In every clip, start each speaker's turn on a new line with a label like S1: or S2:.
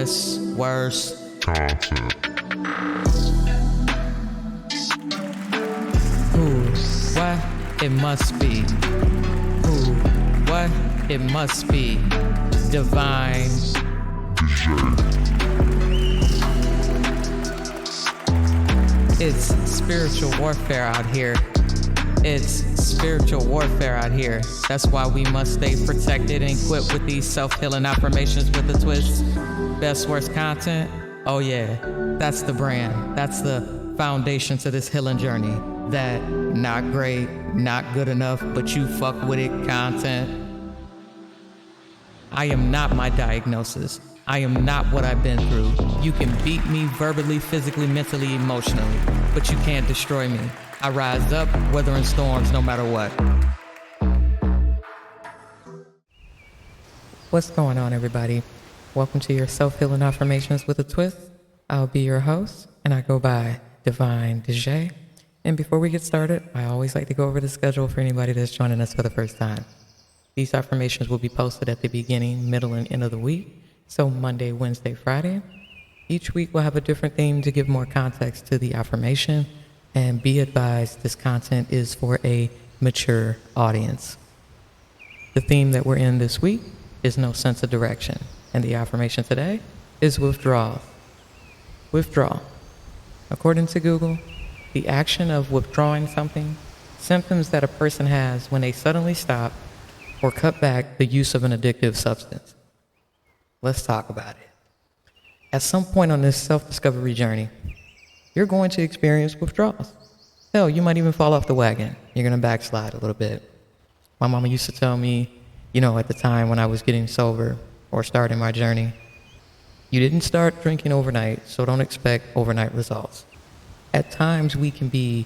S1: this worst
S2: content.
S1: Ooh, what it must be. Ooh, what it must be. Divine. It's spiritual warfare out here. It's spiritual warfare out here. That's why we must stay protected and equipped with these self-healing affirmations with a twist. Best worst content? Oh yeah, that's the brand. That's the foundation to this healing journey. That not great, not good enough, but you fuck with it content. I am not my diagnosis. I am not what I've been through. You can beat me verbally, physically, mentally, emotionally, but you can't destroy me. I rise up, weathering storms no matter what. What's going on, everybody? Welcome to your self-healing affirmations with a twist. I'll be your host, and I go by Divine DJ. And before we get started, I always like to go over the schedule for anybody that's joining us for the first time. These affirmations will be posted at the beginning, middle, and end of the week. So Monday, Wednesday, Friday. Each week we'll have a different theme to give more context to the affirmation. And be advised, this content is for a mature audience. The theme that we're in this week is no sense of direction. And the affirmation today is withdrawals. Withdrawal. According to Google, the action of withdrawing something, symptoms that a person has when they suddenly stop or cut back the use of an addictive substance. Let's talk about it. At some point on this self-discovery journey, you're going to experience withdrawals. Hell, you might even fall off the wagon. You're going to backslide a little bit. My mama used to tell me, at the time when I was getting sober or starting my journey, you didn't start drinking overnight, so don't expect overnight results. At times, we can be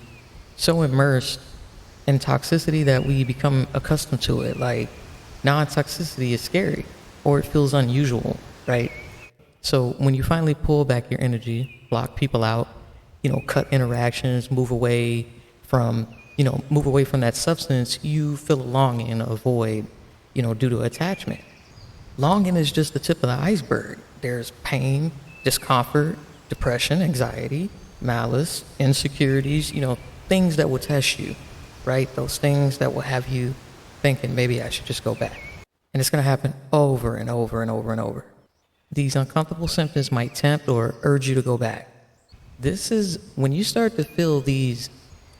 S1: so immersed in toxicity that we become accustomed to it. Like, non-toxicity is scary, or it feels unusual, right? So when you finally pull back your energy, block people out, cut interactions, move away from that substance, you feel a longing, a void, due to attachment. Longing is just the tip of the iceberg. There's pain, discomfort, depression, anxiety, malice, insecurities, things that will test you, right? Those things that will have you thinking, maybe I should just go back. And it's going to happen over and over and over and over. These uncomfortable symptoms might tempt or urge you to go back. This is when you start to feel these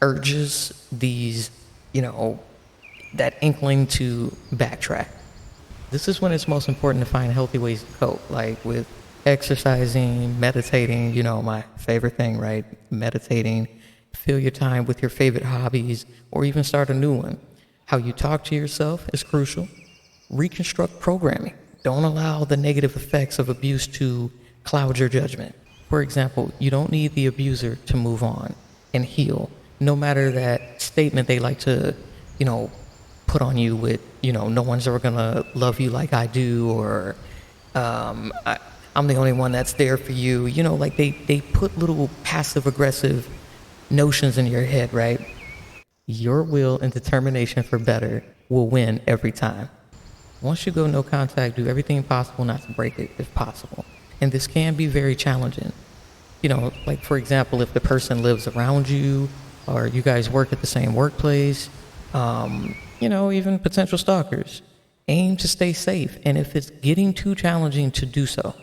S1: urges, that inkling to backtrack. This is when it's most important to find healthy ways to cope, like with exercising, meditating, my favorite thing, right? Meditating, fill your time with your favorite hobbies, or even start a new one. How you talk to yourself is crucial. Reconstruct programming. Don't allow the negative effects of abuse to cloud your judgment. For example, you don't need the abuser to move on and heal, no matter that statement they like to, put on you with, no one's ever gonna love you like I do, or I'm the only one that's there for you. Like they put little passive-aggressive notions in your head, right? Your will and determination for better will win every time. Once you go no contact, do everything possible not to break it if possible. And this can be very challenging. Like for example, if the person lives around you or you guys work at the same workplace, even potential stalkers, aim to stay safe. And if it's getting too challenging to do so,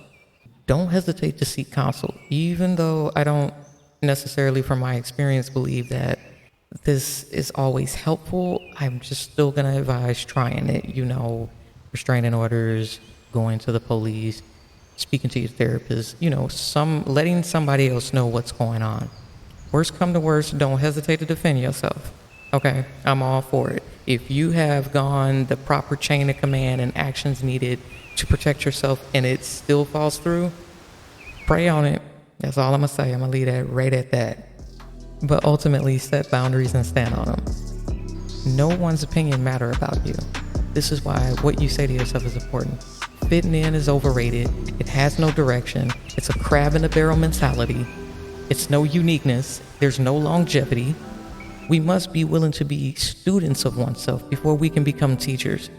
S1: don't hesitate to seek counsel. Even though I don't necessarily, from my experience, believe that this is always helpful, I'm just still going to advise trying it, restraining orders, going to the police, speaking to your therapist, letting somebody else know what's going on. Worst come to worst, don't hesitate to defend yourself. Okay, I'm all for it. If you have gone the proper chain of command and actions needed to protect yourself and it still falls through, pray on it. That's all I'm going to say. I'm going to leave that right at that. But ultimately, set boundaries and stand on them. No one's opinion matters about you. This is why what you say to yourself is important. Fitting in is overrated. It has no direction. It's a crab in a barrel mentality. It's no uniqueness. There's no longevity. We must be willing to be students of oneself before we can become teachers.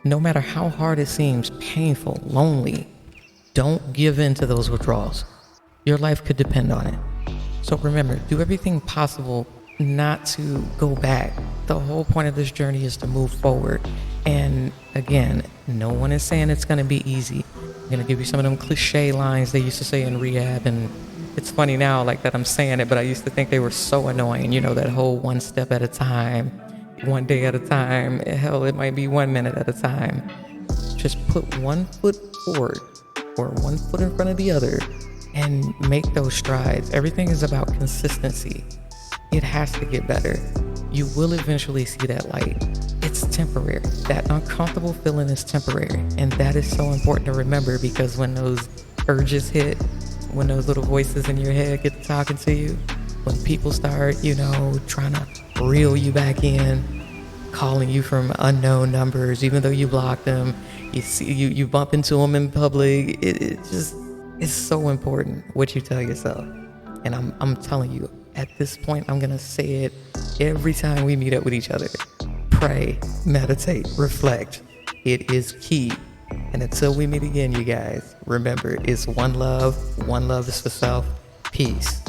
S1: No matter how hard it seems, painful, lonely, Don't give in to those withdrawals. Your life could depend on it. So remember, do everything possible not to go back. The whole point of this journey is to move forward. And again, no one is saying it's going to be easy. I'm going to give you some of them cliche lines they used to say in rehab. And it's funny now, like that I'm saying it, but I used to think they were so annoying. You know, that whole one step at a time, one day at a time. Hell, it might be 1 minute at a time. Just put one foot forward or one foot in front of the other and make those strides. Everything is about consistency. It has to get better. You will eventually see that light. It's temporary. That uncomfortable feeling is temporary. And that is so important to remember, because when those urges hit, when those little voices in your head get to talking to you, when people start, trying to reel you back in, calling you from unknown numbers, even though you blocked them, you bump into them in public, it's so important what you tell yourself. And I'm telling you, at this point, I'm going to say it every time we meet up with each other. Pray, meditate, reflect. It is key. And until we meet again, you guys, remember, it's one love. One love is for self. Peace.